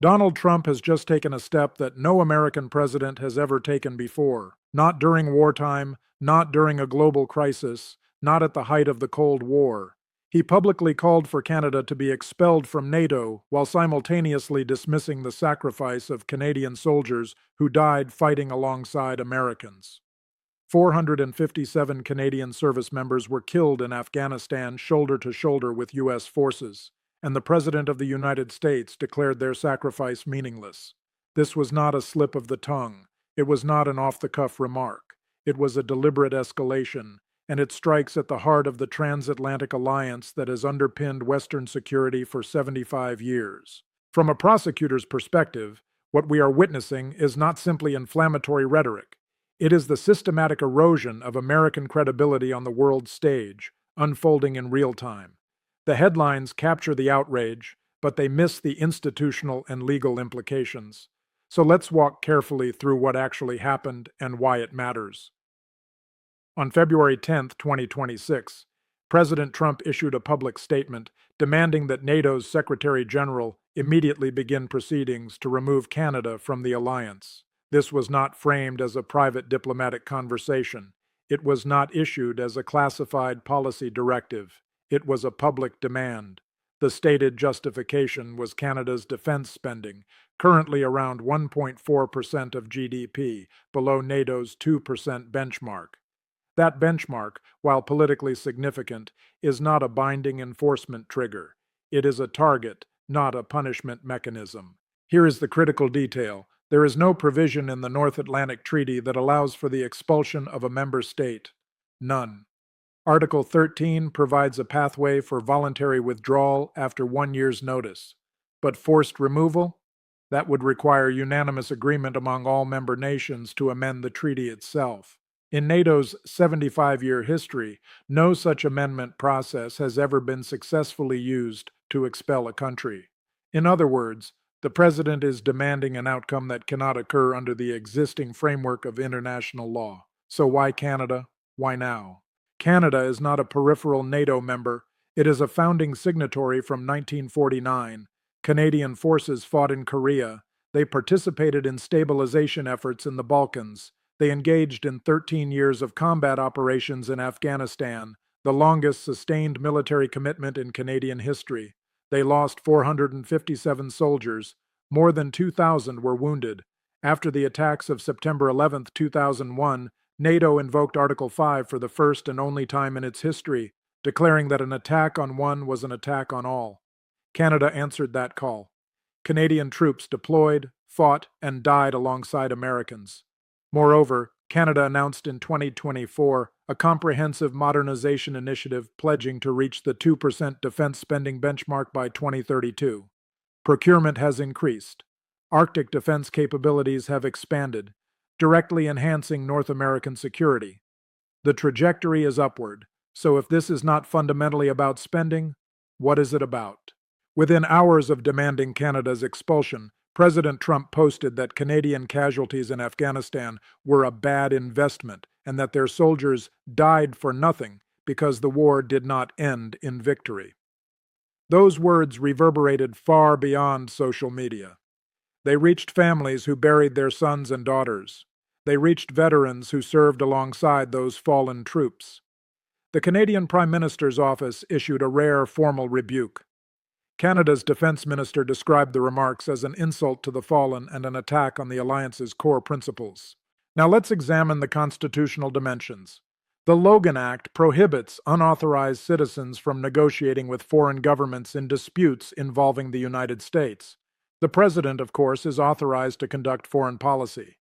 Donald Trump has just taken a step that no American president has ever taken before. Not during wartime, not during a global crisis, not at the height of the Cold War. He publicly called for Canada to be expelled from NATO while simultaneously dismissing the sacrifice of Canadian soldiers who died fighting alongside Americans. 457 Canadian service members were killed in Afghanistan shoulder to shoulder with U.S. forces, and the President of the United States declared their sacrifice meaningless. This was not a slip of the tongue. It was not an off-the-cuff remark. It was a deliberate escalation, and it strikes at the heart of the transatlantic alliance that has underpinned Western security for 75 years. From a prosecutor's perspective, what we are witnessing is not simply inflammatory rhetoric. It is the systematic erosion of American credibility on the world stage, unfolding in real time. The headlines capture the outrage, but they miss the institutional and legal implications. So let's walk carefully through what actually happened and why it matters. On February 10, 2026, President Trump issued a public statement demanding that NATO's Secretary General immediately begin proceedings to remove Canada from the alliance. This was not framed as a private diplomatic conversation. It was not issued as a classified policy directive. It was a public demand. The stated justification was Canada's defense spending, currently around 1.4% of GDP, below NATO's 2% benchmark. That benchmark, while politically significant, is not a binding enforcement trigger. It is a target, not a punishment mechanism. Here is the critical detail. There is no provision in the North Atlantic Treaty that allows for the expulsion of a member state. None. Article 13 provides a pathway for voluntary withdrawal after 1 year's notice. But forced removal? That would require unanimous agreement among all member nations to amend the treaty itself. In NATO's 75-year history, no such amendment process has ever been successfully used to expel a country. In other words, the President is demanding an outcome that cannot occur under the existing framework of international law. So why Canada? Why now? Canada is not a peripheral NATO member. It is a founding signatory from 1949. Canadian forces fought in Korea. They participated in stabilization efforts in the Balkans. They engaged in 13 years of combat operations in Afghanistan, the longest sustained military commitment in Canadian history. They lost 457 soldiers. More than 2,000 were wounded. After the attacks of September 11, 2001, NATO invoked Article 5 for the first and only time in its history, declaring that an attack on one was an attack on all. Canada answered that call. Canadian troops deployed, fought, and died alongside Americans. Moreover, Canada announced in 2024 a comprehensive modernization initiative pledging to reach the 2% defense spending benchmark by 2032. Procurement has increased. Arctic defense capabilities have expanded, directly enhancing North American security. The trajectory is upward, so if this is not fundamentally about spending, what is it about? Within hours of demanding Canada's expulsion, President Trump posted that Canadian casualties in Afghanistan were a bad investment and that their soldiers died for nothing because the war did not end in victory. Those words reverberated far beyond social media. They reached families who buried their sons and daughters. They reached veterans who served alongside those fallen troops. The Canadian Prime Minister's office issued a rare formal rebuke. Canada's defense minister described the remarks as an insult to the fallen and an attack on the alliance's core principles. Now let's examine the constitutional dimensions. The Logan Act prohibits unauthorized citizens from negotiating with foreign governments in disputes involving the United States. The President, of course, is authorized to conduct foreign policy.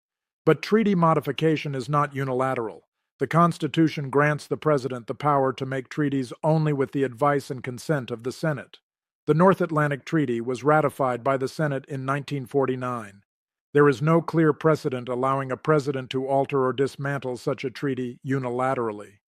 But treaty modification is not unilateral. The Constitution grants the President the power to make treaties only with the advice and consent of the Senate. The North Atlantic Treaty was ratified by the Senate in 1949. There is no clear precedent allowing a president to alter or dismantle such a treaty unilaterally.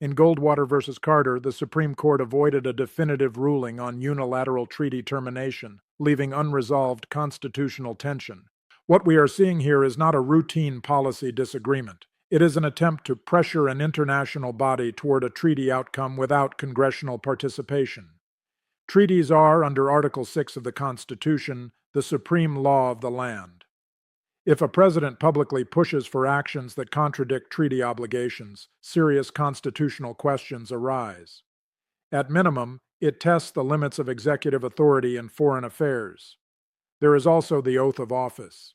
In Goldwater v. Carter, the Supreme Court avoided a definitive ruling on unilateral treaty termination, leaving unresolved constitutional tension. What we are seeing here is not a routine policy disagreement. It is an attempt to pressure an international body toward a treaty outcome without congressional participation. Treaties are, under Article 6 of the Constitution, the supreme law of the land. If a president publicly pushes for actions that contradict treaty obligations, serious constitutional questions arise. At minimum, it tests the limits of executive authority in foreign affairs. There is also the oath of office.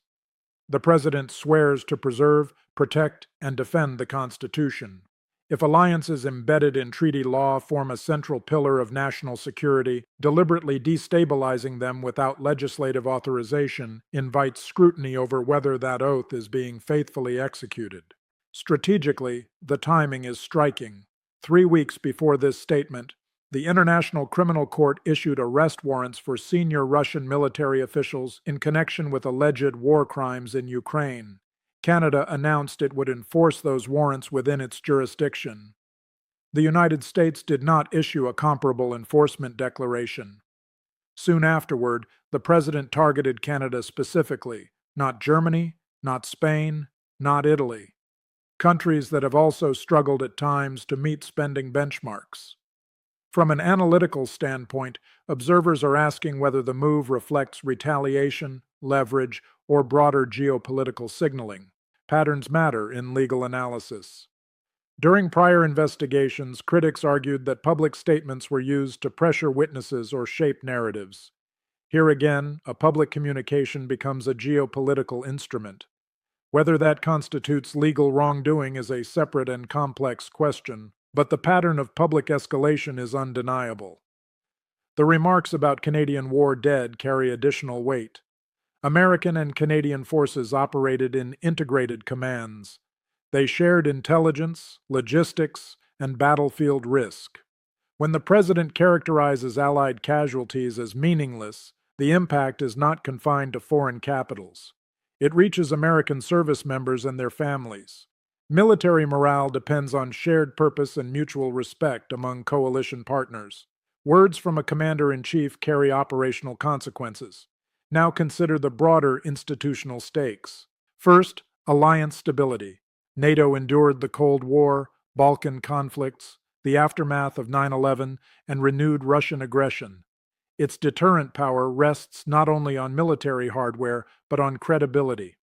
The president swears to preserve, protect, and defend the Constitution. If alliances embedded in treaty law form a central pillar of national security, deliberately destabilizing them without legislative authorization invites scrutiny over whether that oath is being faithfully executed. Strategically, the timing is striking. 3 weeks before this statement, the International Criminal Court issued arrest warrants for senior Russian military officials in connection with alleged war crimes in Ukraine. Canada announced it would enforce those warrants within its jurisdiction. The United States did not issue a comparable enforcement declaration. Soon afterward, the president targeted Canada specifically, not Germany, not Spain, not Italy. Countries that have also struggled at times to meet spending benchmarks. From an analytical standpoint, observers are asking whether the move reflects retaliation, leverage, or broader geopolitical signaling. Patterns matter in legal analysis. During prior investigations, critics argued that public statements were used to pressure witnesses or shape narratives. Here again, a public communication becomes a geopolitical instrument. Whether that constitutes legal wrongdoing is a separate and complex question, but the pattern of public escalation is undeniable. The remarks about Canadian war dead carry additional weight. American and Canadian forces operated in integrated commands. They shared intelligence, logistics, and battlefield risk. When the president characterizes Allied casualties as meaningless, the impact is not confined to foreign capitals. It reaches American service members and their families. Military morale depends on shared purpose and mutual respect among coalition partners. Words from a commander-in-chief carry operational consequences. Now consider the broader institutional stakes. First, alliance stability. NATO endured the Cold War, Balkan conflicts, the aftermath of 9/11, and renewed Russian aggression. Its deterrent power rests not only on military hardware, but on credibility.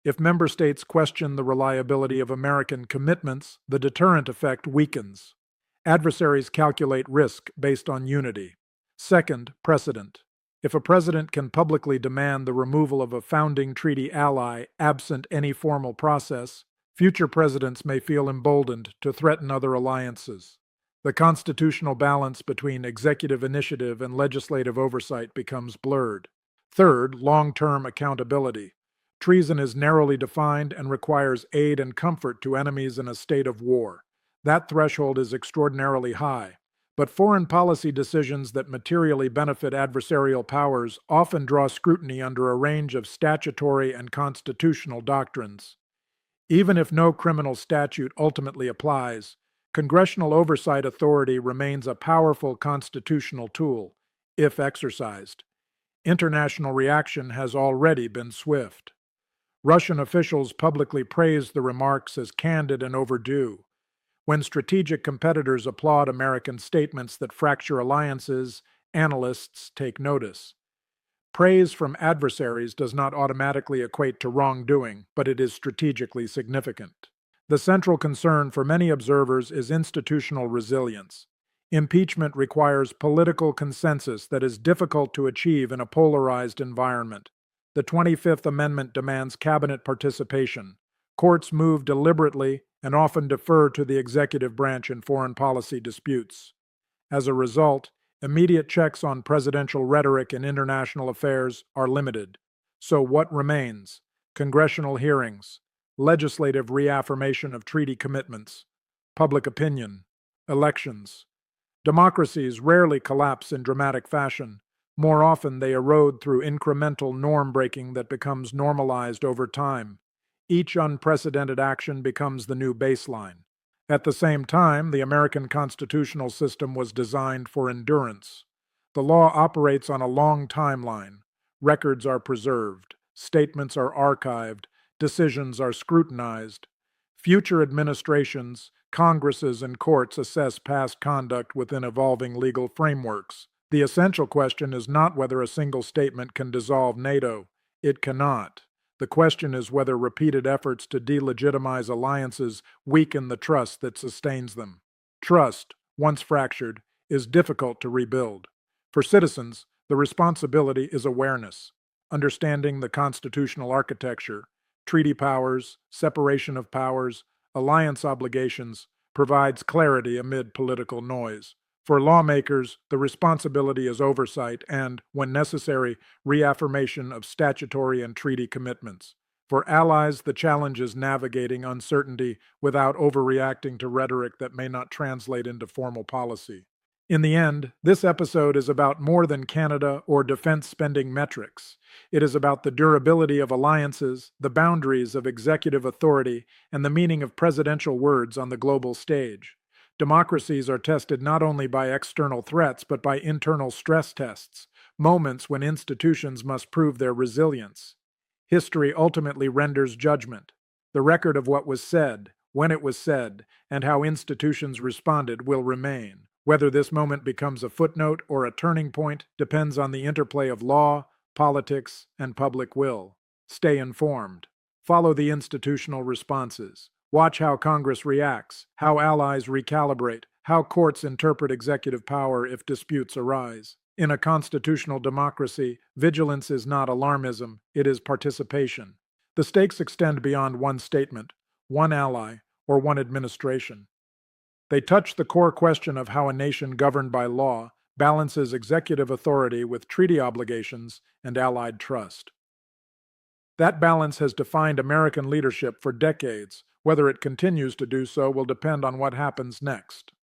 If member states question the reliability of American commitments, the deterrent effect weakens. Adversaries calculate risk based on unity. Second, precedent. If a president can publicly demand the removal of a founding treaty ally absent any formal process, future presidents may feel emboldened to threaten other alliances. The constitutional balance between executive initiative and legislative oversight becomes blurred. Third, long-term accountability. Treason is narrowly defined and requires aid and comfort to enemies in a state of war. That threshold is extraordinarily high. But foreign policy decisions that materially benefit adversarial powers often draw scrutiny under a range of statutory and constitutional doctrines. Even if no criminal statute ultimately applies, congressional oversight authority remains a powerful constitutional tool, if exercised. International reaction has already been swift. Russian officials publicly praised the remarks as candid and overdue. When strategic competitors applaud American statements that fracture alliances, analysts take notice. Praise from adversaries does not automatically equate to wrongdoing, but it is strategically significant. The central concern for many observers is institutional resilience. Impeachment requires political consensus that is difficult to achieve in a polarized environment. The 25th Amendment demands cabinet participation. Courts move deliberately and often defer to the executive branch in foreign policy disputes. As a result, immediate checks on presidential rhetoric in international affairs are limited. So what remains? Congressional hearings, legislative reaffirmation of treaty commitments, public opinion, elections. Democracies rarely collapse in dramatic fashion. More often, they erode through incremental norm-breaking that becomes normalized over time. Each unprecedented action becomes the new baseline. At the same time, the American constitutional system was designed for endurance. The law operates on a long timeline. Records are preserved, statements are archived, decisions are scrutinized. Future administrations, Congresses, and courts assess past conduct within evolving legal frameworks. The essential question is not whether a single statement can dissolve NATO. It cannot. The question is whether repeated efforts to delegitimize alliances weaken the trust that sustains them. Trust, once fractured, is difficult to rebuild. For citizens, the responsibility is awareness, understanding the constitutional architecture, treaty powers, separation of powers, alliance obligations, provides clarity amid political noise. For lawmakers, the responsibility is oversight and, when necessary, reaffirmation of statutory and treaty commitments. For allies, the challenge is navigating uncertainty without overreacting to rhetoric that may not translate into formal policy. In the end, this episode is about more than Canada or defense spending metrics. It is about the durability of alliances, the boundaries of executive authority, and the meaning of presidential words on the global stage. Democracies are tested not only by external threats but by internal stress tests, moments when institutions must prove their resilience. History ultimately renders judgment. The record of what was said, when it was said, and how institutions responded will remain. Whether this moment becomes a footnote or a turning point depends on the interplay of law, politics, and public will. Stay informed. Follow the institutional responses. Watch how Congress reacts, how allies recalibrate, how courts interpret executive power if disputes arise. In a constitutional democracy, vigilance is not alarmism, it is participation. The stakes extend beyond one statement, one ally, or one administration. They touch the core question of how a nation governed by law balances executive authority with treaty obligations and allied trust. That balance has defined American leadership for decades. Whether it continues to do so will depend on what happens next.